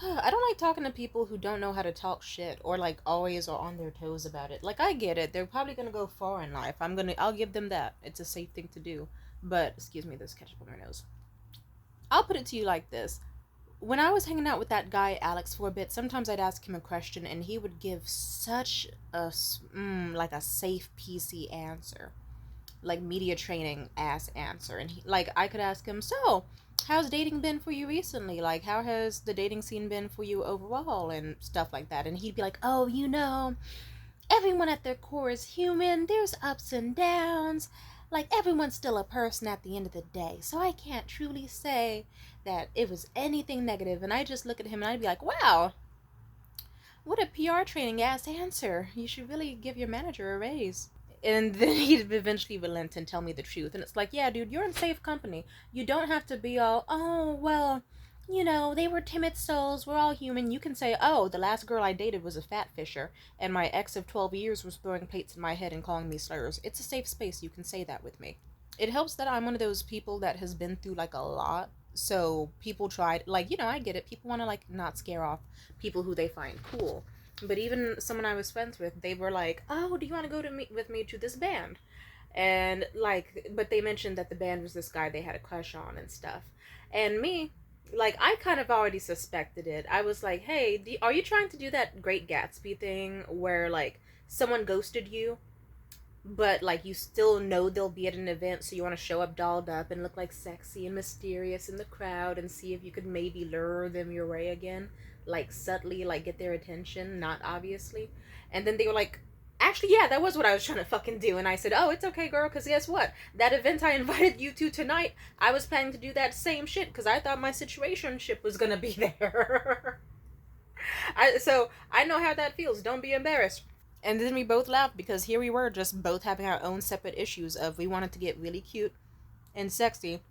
I don't like talking to people who don't know how to talk shit or like always are on their toes about it. Like I get it. They're probably gonna go far in life. I'll give them that. It's a safe thing to do. But excuse me, there's ketchup on my nose. I'll put it to you like this. When I was hanging out with that guy Alex for a bit, sometimes I'd ask him a question and he would give such a like a safe PC answer, like media training ass answer. And like I could ask him, so how's dating been for you recently? Like how has the dating scene been for you overall and stuff like that? And he'd be like, oh, everyone at their core is human. There's ups and downs. Like everyone's still a person at the end of the day. So I can't truly say that it was anything negative. And I just look at him and I'd be like, wow, what a PR training ass answer. You should really give your manager a raise. And then he'd eventually relent and tell me the truth. And it's like, yeah, dude, you're in safe company. You don't have to be all, oh, well, they were timid souls. We're all human. You can say, oh, the last girl I dated was a fat fisher, and my ex of 12 years was throwing plates in my head and calling me slurs. It's a safe space. You can say that with me. It helps that I'm one of those people that has been through like a lot. So people tried, like, I get it. People want to like not scare off people who they find cool. But even someone I was friends with, they were like, "Oh, do you want to go with me to this band?" And like, but they mentioned that the band was this guy they had a crush on and stuff. And me, like, I kind of already suspected it. I was like, "Hey, are you trying to do that Great Gatsby thing where like someone ghosted you, but like you still know they'll be at an event, so you want to show up dolled up and look like sexy and mysterious in the crowd and see if you could maybe lure them your way again, like subtly, like get their attention, not obviously." And then they were like, actually, yeah, that was what I was trying to fucking do. And I said, oh, it's okay, girl, because guess what, that event I invited you to tonight, I was planning to do that same shit because I thought my situationship was gonna be there. So I know how that feels. Don't be embarrassed. And then we both laughed because here we were just both having our own separate issues of we wanted to get really cute and sexy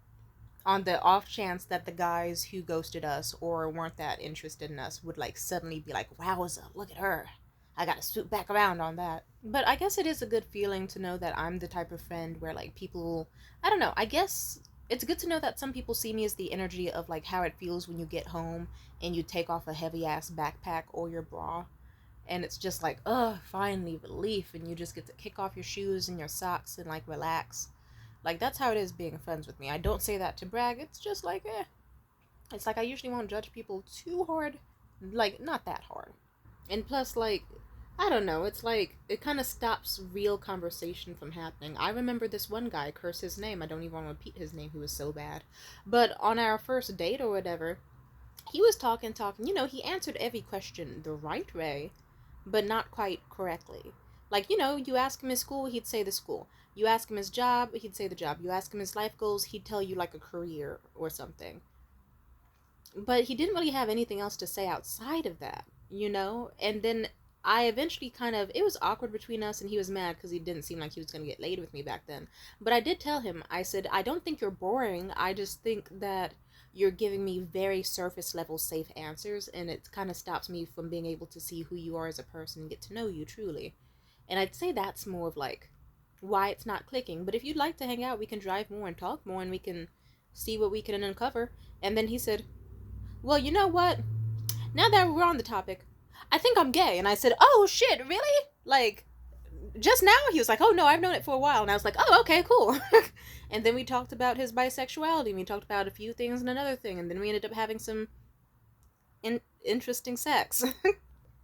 on the off chance that the guys who ghosted us or weren't that interested in us would like suddenly be like, wowza, look at her. I gotta swoop back around on that. But I guess it is a good feeling to know that I'm the type of friend where like people, I don't know, I guess it's good to know that some people see me as the energy of like how it feels when you get home and you take off a heavy ass backpack or your bra and it's just like, finally relief, and you just get to kick off your shoes and your socks and like relax. Like that's how it is being friends with me. I don't say that to brag. It's just like, it's like I usually won't judge people too hard, like not that hard. And plus, like, I don't know. It's like it kind of stops real conversation from happening. I remember this one guy curse his name. I don't even want to repeat his name. He was so bad. But on our first date or whatever, he was talking. He answered every question the right way, but not quite correctly. Like, you ask him his school, he'd say the school. You ask him his job, he'd say the job. You ask him his life goals, he'd tell you like a career or something. But he didn't really have anything else to say outside of that. And then I eventually it was awkward between us, and he was mad because he didn't seem like he was going to get laid with me back then. But I did tell him, I said, I don't think you're boring. I just think that you're giving me very surface level safe answers, and it kind of stops me from being able to see who you are as a person and get to know you truly. And I'd say that's more of like why it's not clicking. But if you'd like to hang out, we can drive more and talk more, and we can see what we can uncover. And then he said, well, you know what? Now that we're on the topic, I think I'm gay. And I said, oh shit, really? Like, just now? He was like, oh no, I've known it for a while. And I was like, oh, okay, cool. And then we talked about his bisexuality. And we talked about a few things and another thing. And then we ended up having some interesting sex.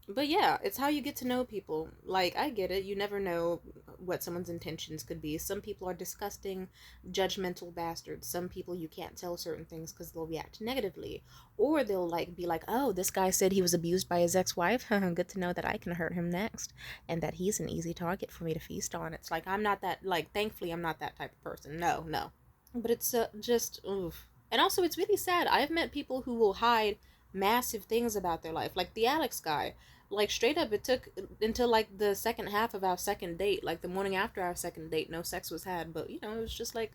But yeah, it's how you get to know people. Like, I get it. You never know what someone's intentions could be. Some people are disgusting, judgmental bastards. Some people you can't tell certain things because they'll react negatively. Or they'll, like, be like, oh, this guy said he was abused by his ex-wife. Good to know that I can hurt him next. And that he's an easy target for me to feast on. It's like, I'm not that, like, thankfully, I'm not that type of person. No, no. But it's just, oof. And also, it's really sad. I've met people who will hide massive things about their life. Like the Alex guy. Like, straight up, it took until, like, the second half of our second date. Like, the morning after our second date, no sex was had. But, it was just, like,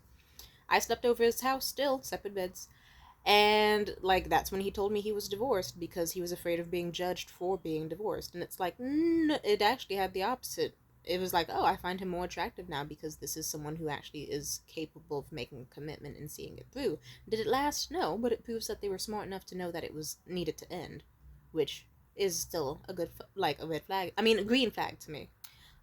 I slept over his house still, separate beds. And, like, that's when he told me he was divorced because he was afraid of being judged for being divorced. And it's like, it actually had the opposite. It was like, oh, I find him more attractive now because this is someone who actually is capable of making a commitment and seeing it through. Did it last? No, but it proves that they were smart enough to know that it was needed to end. which is still a good, like a red flag. I mean, a green flag to me.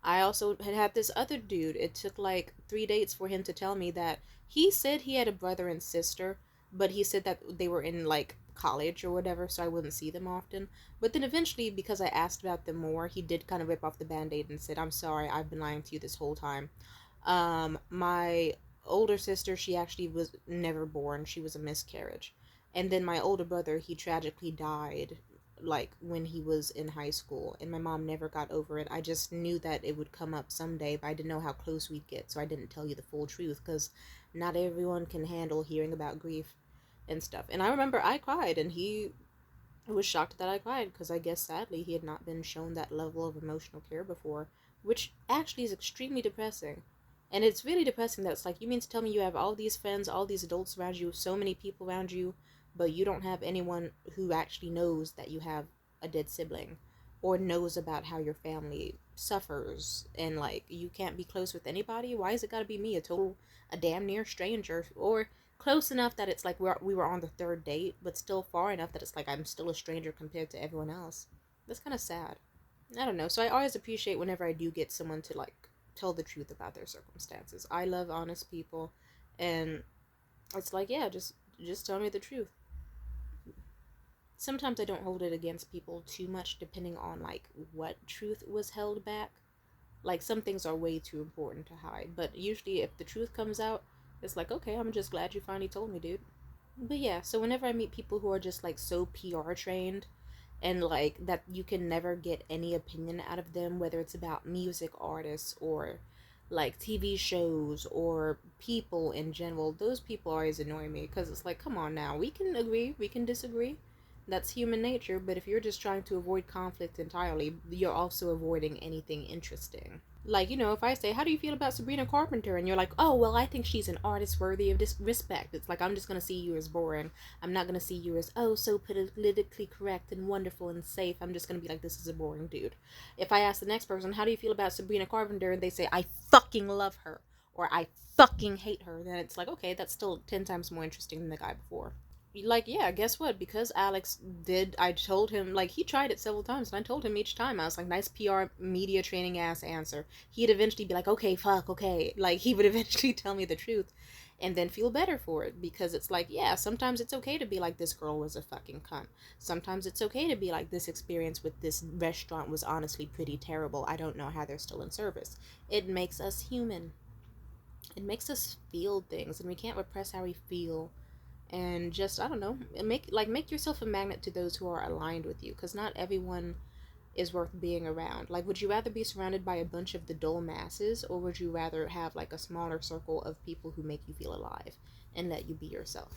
I also had this other dude. It took like 3 dates for him to tell me that he said he had a brother and sister, but he said that they were in like college or whatever, so I wouldn't see them often. But then eventually, because I asked about them more, he did kind of rip off the band aid and said, I'm sorry, I've been lying to you this whole time. My older sister, she actually was never born, she was a miscarriage. And then my older brother, he tragically died like when he was in high school, and my mom never got over it. I just knew that it would come up someday, but I didn't know how close we'd get, so I didn't tell you the full truth because not everyone can handle hearing about grief and stuff. And I remember I cried, and he was shocked that I cried because I guess sadly he had not been shown that level of emotional care before, which actually is extremely depressing. And it's really depressing that it's like, you mean to tell me you have all these friends, all these adults around you, so many people around you, but you don't have anyone who actually knows that you have a dead sibling or knows about how your family suffers, and like you can't be close with anybody? Why is it gotta be me, a damn near stranger? Or close enough that it's like we were on the third date, but still far enough that it's like I'm still a stranger compared to everyone else. That's kind of sad. I don't know. So I always appreciate whenever I do get someone to like tell the truth about their circumstances. I love honest people, and it's like, yeah, just tell me the truth. Sometimes I don't hold it against people too much depending on like what truth was held back. Like some things are way too important to hide, but usually if the truth comes out, it's like, okay, I'm just glad you finally told me, dude. But yeah, so whenever I meet people who are just like so PR trained and like that you can never get any opinion out of them, whether it's about music artists or like TV shows or people in general, those people always annoy me because it's like, come on now, we can agree, we can disagree. That's human nature, but if you're just trying to avoid conflict entirely, you're also avoiding anything interesting. Like, if I say, how do you feel about Sabrina Carpenter? And you're like, oh, well, I think she's an artist worthy of respect. It's like, I'm just going to see you as boring. I'm not going to see you as, oh, so politically correct and wonderful and safe. I'm just going to be like, this is a boring dude. If I ask the next person, how do you feel about Sabrina Carpenter? And they say, I fucking love her. Or I fucking hate her. Then it's like, okay, that's still 10 times more interesting than the guy before. Like, yeah, guess what, because Alex did, I told him, like, he tried it several times, and I told him each time, I was like, nice PR media training ass answer. He'd eventually be like, okay, fuck, okay, like, he would eventually tell me the truth and then feel better for it, because it's like, yeah, sometimes it's okay to be like, this girl was a fucking cunt. Sometimes it's okay to be like, this experience with this restaurant was honestly pretty terrible. I don't know how they're still in service. It makes us human. It makes us feel things, and we can't repress how we feel. And just, I don't know, make yourself a magnet to those who are aligned with you, because not everyone is worth being around. Like, would you rather be surrounded by a bunch of the dull masses, or would you rather have like a smaller circle of people who make you feel alive and let you be yourself?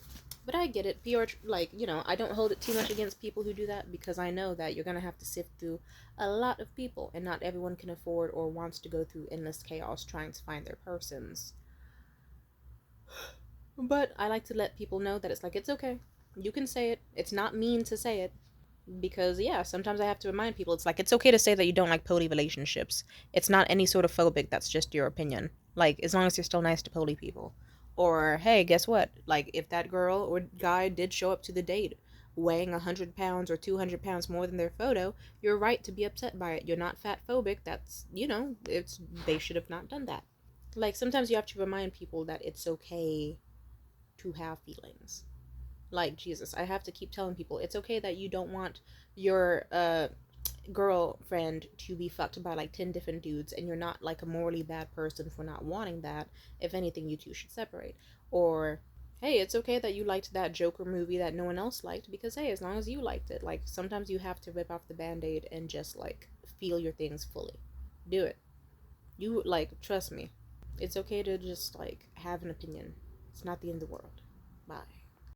But I get it. PR, like, I don't hold it too much against people who do that, because I know that you're gonna have to sift through a lot of people, and not everyone can afford or wants to go through endless chaos trying to find their persons. But I like to let people know that it's like, it's okay. You can say it. It's not mean to say it. Because, yeah, sometimes I have to remind people it's like, it's okay to say that you don't like poly relationships. It's not any sort of phobic, that's just your opinion. Like, as long as you're still nice to poly people. Or, hey, guess what? Like, if that girl or guy did show up to the date weighing 100 pounds or 200 pounds more than their photo, you're right to be upset by it. You're not fat phobic. That's, they should have not done that. Like, sometimes you have to remind people that it's okay to have feelings. Like, Jesus, I have to keep telling people it's okay that you don't want your girlfriend to be fucked by like 10 different dudes, and you're not like a morally bad person for not wanting that. If anything, you two should separate. Or, hey, it's okay that you liked that Joker movie that no one else liked, because hey, as long as you liked it, like sometimes you have to rip off the band-aid and just like feel your things fully. Do it. You, like, trust me, it's okay to just like have an opinion. It's not the end of the world. Bye.